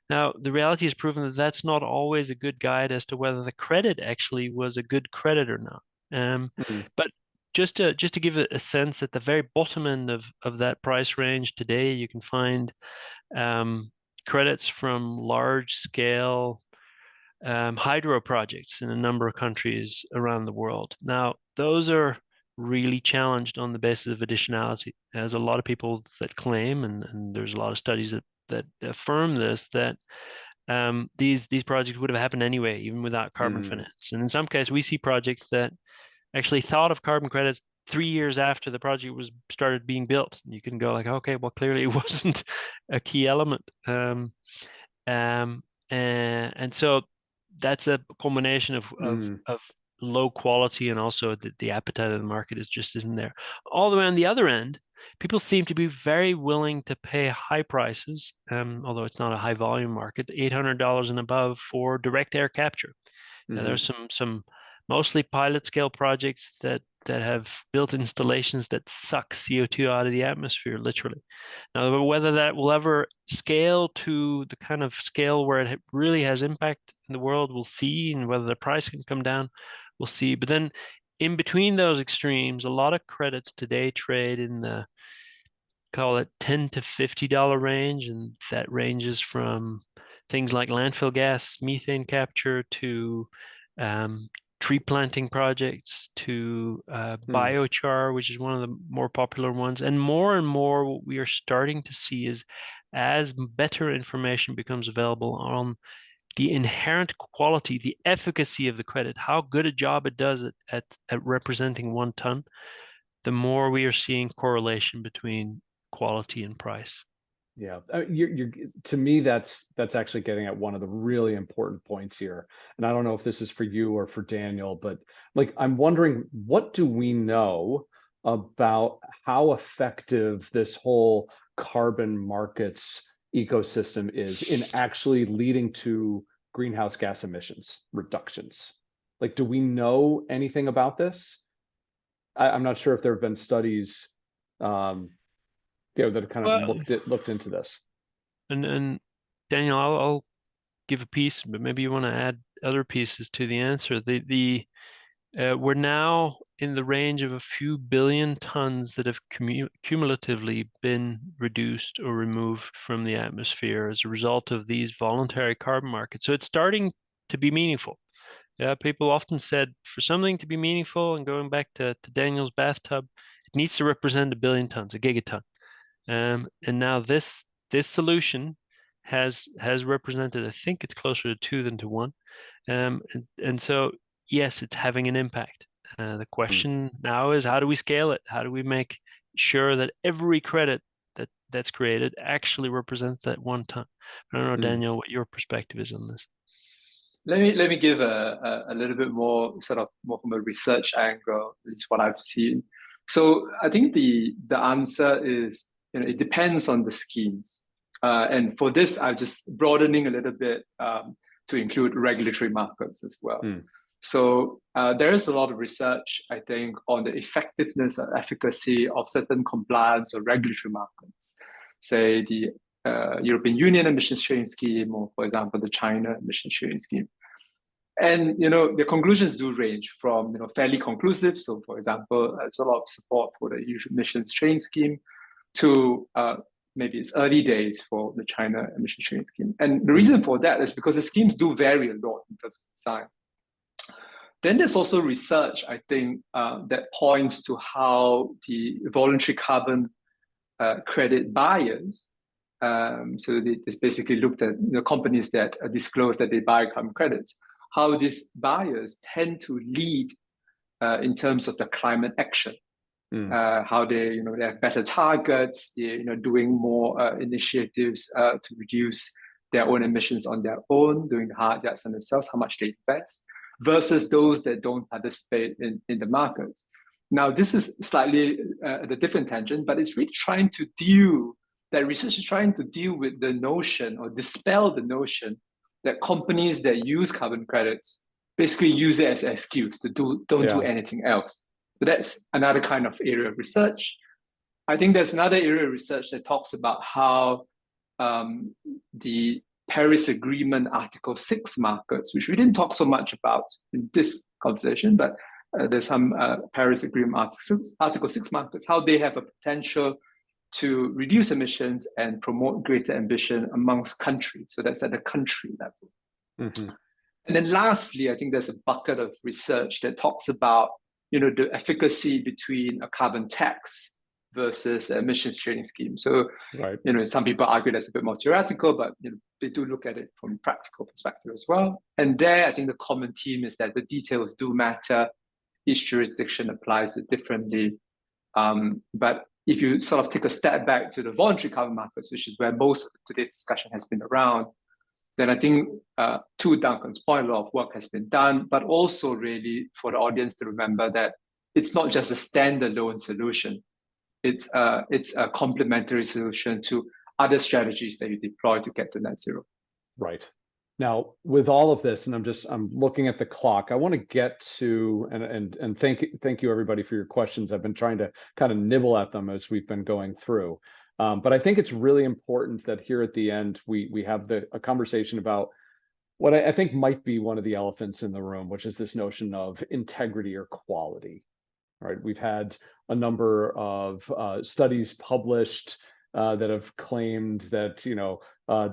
Now, the reality has proven that that's not always a good guide as to whether the credit actually was a good credit or not. But just to give it a sense, at the very bottom end of that price range today, you can find credits from large scale hydro projects in a number of countries around the world. Now, those are really challenged on the basis of additionality. There's a lot of people that claim, and there's a lot of studies that affirm this, that these projects would have happened anyway, even without carbon finance. And in some cases, we see projects that actually thought of carbon credits 3 years after the project was started being built. You can go like, okay, well, clearly it wasn't a key element. And so that's a combination of low quality, and also the appetite of the market just isn't there. All the way on the other end, people seem to be very willing to pay high prices, although it's not a high volume market, $800 and above for direct air capture. Now, there's some mostly pilot scale projects that have built installations that suck CO2 out of the atmosphere, literally. Now, whether that will ever scale to the kind of scale where it really has impact in the world, we'll see, and whether the price can come down, we'll see. But then in between those extremes, a lot of credits today trade in the, call it $10 to $50 range, and that ranges from things like landfill gas, methane capture, to tree planting projects, to biochar, which is one of the more popular ones. And more what we are starting to see is, as better information becomes available on the inherent quality, the efficacy of the credit, how good a job it does at representing 1 ton, the more we are seeing correlation between quality and price. Yeah, you're to me, that's actually getting at one of the really important points here. And I don't know if this is for you or for Daniel, but like, I'm wondering, what do we know about how effective this whole carbon markets ecosystem is in actually leading to greenhouse gas emissions reductions? Like, do we know anything about this? I'm not sure if there have been studies that have kind of looked into this. And Daniel, I'll give a piece, but maybe you want to add other pieces to the answer. We're now in the range of a few billion tons that have cumulatively been reduced or removed from the atmosphere as a result of these voluntary carbon markets. So it's starting to be meaningful. Yeah, people often said for something to be meaningful, and going back to Daniel's bathtub, it needs to represent 1 billion tons, a gigaton. And now this solution has represented, I think it's closer to 2 than to 1. And so, yes, it's having an impact. The question now is, how do we scale it? How do we make sure that every credit that's created actually represents that 1 ton? I don't know, Daniel, what your perspective is on this. Let me give a little bit more more from a research angle. It's what I've seen. So I think the answer is, it depends on the schemes. And for this, I'm just broadening a little bit to include regulatory markets as well. So there is a lot of research, I think, on the effectiveness or efficacy of certain compliance or regulatory markets, say the European Union emissions trading scheme, or for example, the China emissions trading scheme. And the conclusions do range from fairly conclusive. So, for example, there's a lot of support for the EU emissions trading scheme, to maybe it's early days for the China emissions trading scheme. And the reason for that is because the schemes do vary a lot in terms of design. Then there's also research, I think, that points to how the voluntary carbon credit buyers, so they basically looked at the companies that disclose that they buy carbon credits, how these buyers tend to lead in terms of the climate action. How they have better targets, they're doing more initiatives to reduce their own emissions on their own, doing the hard yards on themselves, how much they invest, versus those that don't participate in the markets. Now, this is slightly at a different tangent, but it's really trying to that research is trying to deal with the notion, or dispel the notion, that companies that use carbon credits basically use it as an excuse to don't do anything else. So that's another kind of area of research. I think there's another area of research that talks about how the Paris Agreement Article 6 markets, which we didn't talk so much about in this conversation, but there's some Paris Agreement Article 6 markets, how they have a potential to reduce emissions and promote greater ambition amongst countries. So that's at the country level. And then lastly, I think there's a bucket of research that talks about the efficacy between a carbon tax versus emissions trading scheme. So, some people argue that's a bit more theoretical, but they do look at it from a practical perspective as well. And there, I think the common theme is that the details do matter. Each jurisdiction applies it differently. But if you sort of take a step back to the voluntary carbon markets, which is where most of today's discussion has been around, then I think to Duncan's point, a lot of work has been done, but also really for the audience to remember that it's not just a standalone solution. It's a complementary solution to other strategies that you deploy to get to net zero. Right. Now, with all of this, and I'm looking at the clock, I want to get to, and thank you everybody for your questions. I've been trying to kind of nibble at them as we've been going through. But I think it's really important that here at the end, we have a conversation about what I think might be one of the elephants in the room, which is this notion of integrity or quality. All right, we've had a number of studies published that have claimed that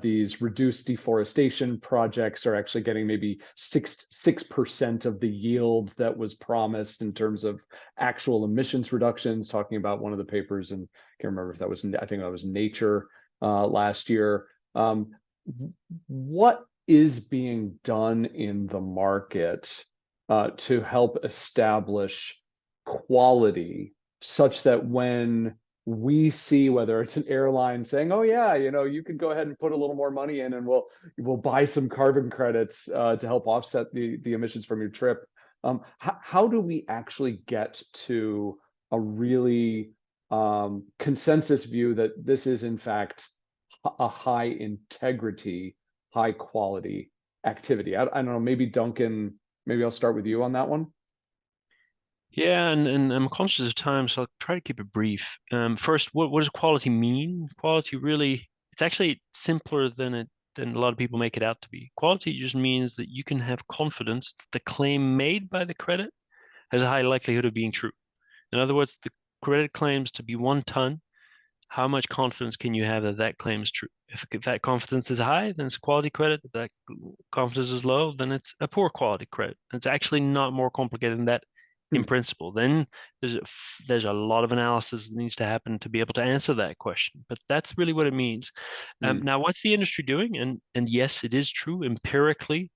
these reduced deforestation projects are actually getting maybe 6% of the yield that was promised in terms of actual emissions reductions. Talking about one of the papers, and I can't remember if that was, I think that was Nature last year. What is being done in the market to help establish quality, such that when we see, whether it's an airline saying, "Oh yeah, you can go ahead and put a little more money in, and we'll buy some carbon credits to help offset the emissions from your trip," how do we actually get to a really consensus view that this is in fact a high integrity, high quality activity? I don't know, maybe Duncan, maybe I'll start with you on that one. Yeah, and I'm conscious of time, so I'll try to keep it brief. First, what does quality mean? Quality really it's actually simpler than a lot of people make it out to be. Quality just means that you can have confidence that the claim made by the credit has a high likelihood of being true. In other words, the credit claims to be 1 ton. How much confidence can you have that that claim is true? If that confidence is high, then it's a quality credit. If that confidence is low, then it's a poor quality credit. It's actually not more complicated than that in principle. Then there's a lot of analysis that needs to happen to be able to answer that question. But that's really what it means. Now, what's the industry doing? And yes, it is true empirically.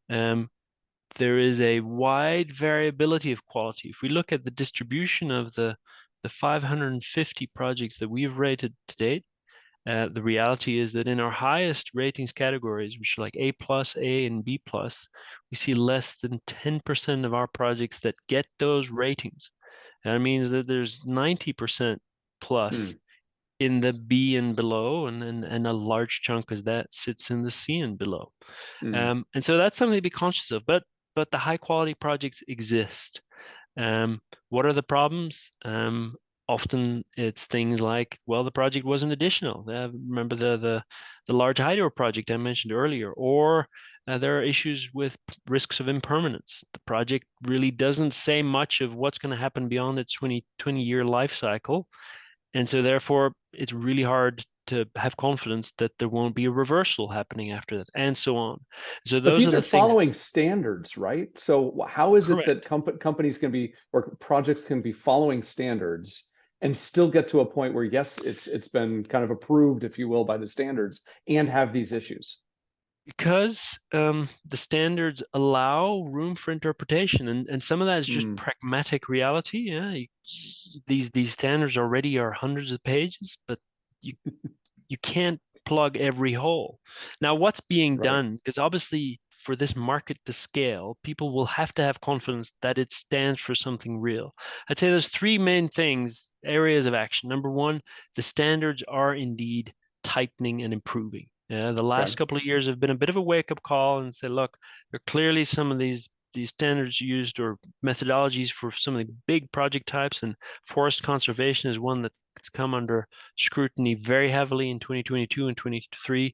There is a wide variability of quality. If we look at the distribution of the 550 projects that we've rated to date, the reality is that in our highest ratings categories, which are like A+, A, and B+, we see less than 10% of our projects that get those ratings. That means that there's 90% plus in the B and below, and a large chunk of that sits in the C and below. And so that's something to be conscious of. But the high quality projects exist. What are the problems? Often it's things like, well, the project wasn't additional. Remember the large hydro project I mentioned earlier, or there are issues with risks of impermanence. The project really doesn't say much of what's going to happen beyond its 20-year life cycle. And so therefore, it's really hard to have confidence that there won't be a reversal happening after that, and so on. So But those these are are the things. following standards, right? So how is Correct. it that companies can be, or projects can be following standards and still get to a point where, yes, it's been kind of approved, if you will, by the standards, and have these issues? Because the standards allow room for interpretation, and some of that is just pragmatic reality. Yeah, these standards already are hundreds of pages, but you can't plug every hole. Now, what's being done? Because obviously, for this market to scale, people will have to have confidence that it stands for something real. I'd say there's 3 main things, areas of action. Number 1, the standards are indeed tightening and improving. The last couple of years have been a bit of a wake-up call and say, look, there are clearly some of these standards used or methodologies for some of the big project types, and forest conservation is one that's come under scrutiny very heavily in 2022 and 2023.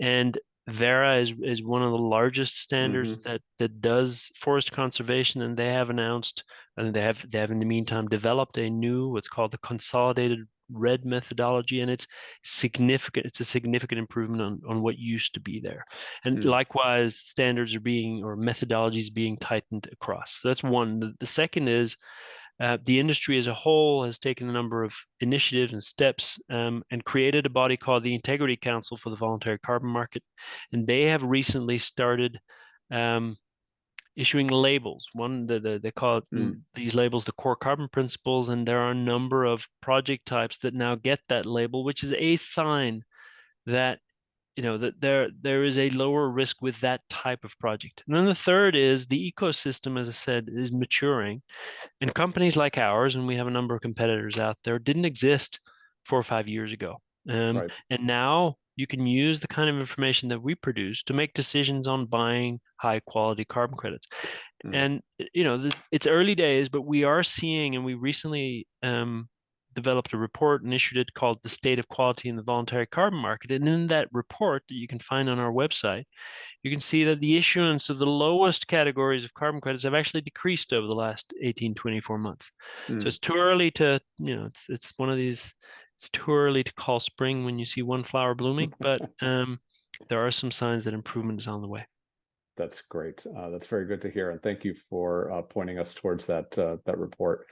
And Vera is one of the largest standards that does forest conservation, and they have announced, and they have in the meantime developed a new, what's called the consolidated RED methodology, and it's significant. It's a significant improvement on what used to be there. And likewise, standards are being, or methodologies being tightened across. So that's one. The second is the industry as a whole has taken a number of initiatives and steps and created a body called the Integrity Council for the Voluntary Carbon Market. And they have recently started issuing labels. They call it, these labels, the core carbon principles, and there are a number of project types that now get that label, which is a sign that that there is a lower risk with that type of project. And then the third is the ecosystem, as I said, is maturing, and companies like ours, and we have a number of competitors out there, didn't exist 4 or 5 years ago. And now you can use the kind of information that we produce to make decisions on buying high quality carbon credits. And it's early days, but we are seeing, and we recently developed a report and issued it called The State of Quality in the Voluntary Carbon Market. And in that report that you can find on our website, you can see that the issuance of the lowest categories of carbon credits have actually decreased over the last 18, 24 months. So it's too early to, it's one of these, it's too early to call spring when you see one flower blooming, but there are some signs that improvement is on the way. That's great. That's very good to hear. And thank you for pointing us towards that report.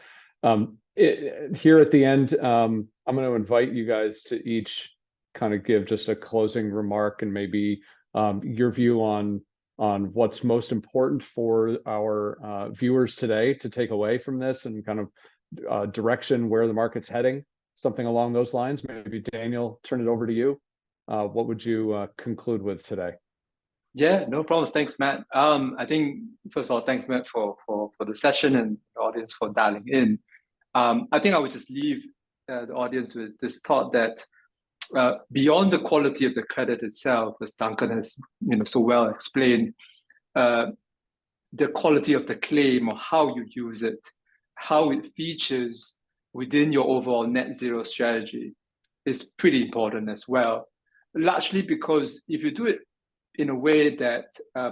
Here at the end, I'm going to invite you guys to each kind of give just a closing remark and maybe your view on what's most important for our viewers today to take away from this, and kind of direction where the market's heading, something along those lines. Maybe Daniel, turn it over to you. What would you conclude with today? Yeah, no problems. Thanks, Matt. I think, first of all, thanks, Matt, for the session, and the audience for dialing in. I think I would just leave the audience with this thought that beyond the quality of the credit itself, as Duncan has so well explained, the quality of the claim, or how you use it, how it features within your overall net zero strategy, is pretty important as well. largely because if you do it in a way that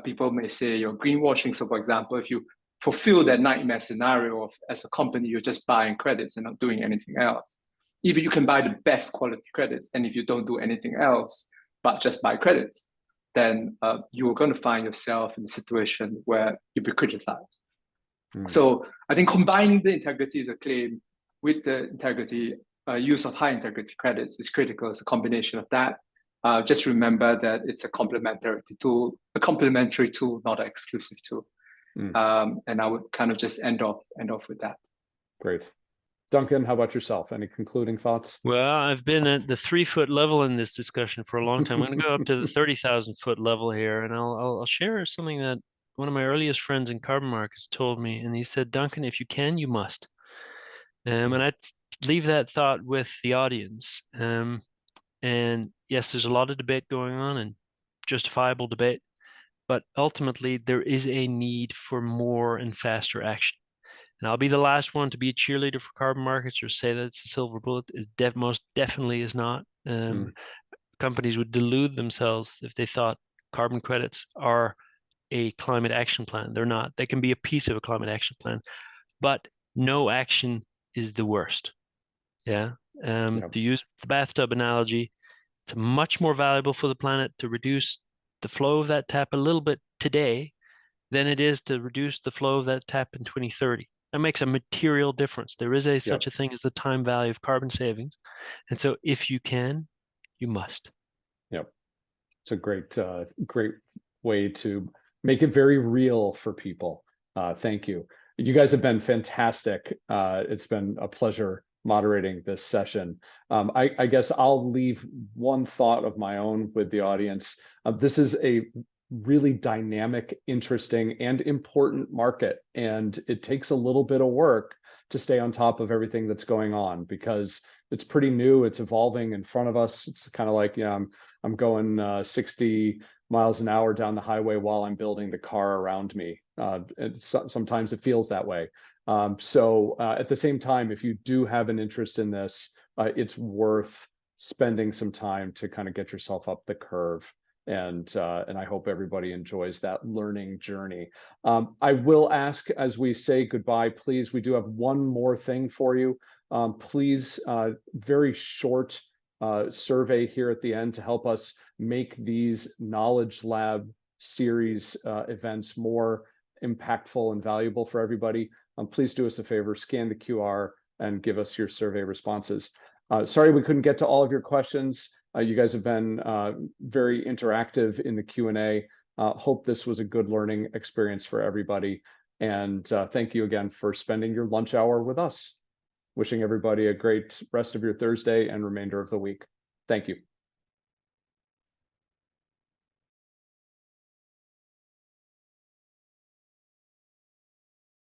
people may say you're greenwashing. So for example, if you fulfill that nightmare scenario of as a company, you're just buying credits and not doing anything else. If you can buy the best quality credits, and if you don't do anything else, but just buy credits, then you're going to find yourself in a situation where you'll be criticized. So I think combining the integrity of the claim with the integrity use of high integrity credits is critical. It's a combination of that. Just remember that it's a complementary tool, not an exclusive tool. And I would kind of just end off with that. Great. Duncan, how about yourself? Any concluding thoughts? Well, I've been at the 3-foot level in this discussion for a long time. I'm going to go up to the 30,000-foot level here, and I'll share something that one of my earliest friends in carbon markets told me, and he said, Duncan, if you can, you must. And I'd leave that thought with the audience. And yes, there's a lot of debate going on, and justifiable debate, but ultimately there is a need for more and faster action. And I'll be the last one to be a cheerleader for carbon markets or say that it's a silver bullet. It most definitely is not. Companies would delude themselves if they thought carbon credits are a climate action plan. They're not. They can be a piece of a climate action plan, but no action is the worst. To use the bathtub analogy, it's much more valuable for the planet to reduce the flow of that tap a little bit today than it is to reduce the flow of that tap in 2030. That makes a material difference. There is such a thing as the time value of carbon savings. And so if you can, you must. Yep. It's a great way to make it very real for people. Thank you. You guys have been fantastic. It's been a pleasure moderating this session. I guess I'll leave one thought of my own with the audience. This is a really dynamic, interesting, and important market, and it takes a little bit of work to stay on top of everything that's going on because it's pretty new, it's evolving in front of us. It's kind of like, I'm going 60 miles an hour down the highway while I'm building the car around me. Sometimes it feels that way. So at the same time, if you do have an interest in this, it's worth spending some time to kind of get yourself up the curve. And I hope everybody enjoys that learning journey. I will ask, as we say goodbye, please, we do have one more thing for you. Please, very short survey here at the end to help us make these Knowledge Lab series events more impactful and valuable for everybody. Please do us a favor, scan the QR and give us your survey responses. Sorry we couldn't get to all of your questions. You guys have been very interactive in the Q&A. Hope this was a good learning experience for everybody. And thank you again for spending your lunch hour with us. Wishing everybody a great rest of your Thursday and remainder of the week. Thank you.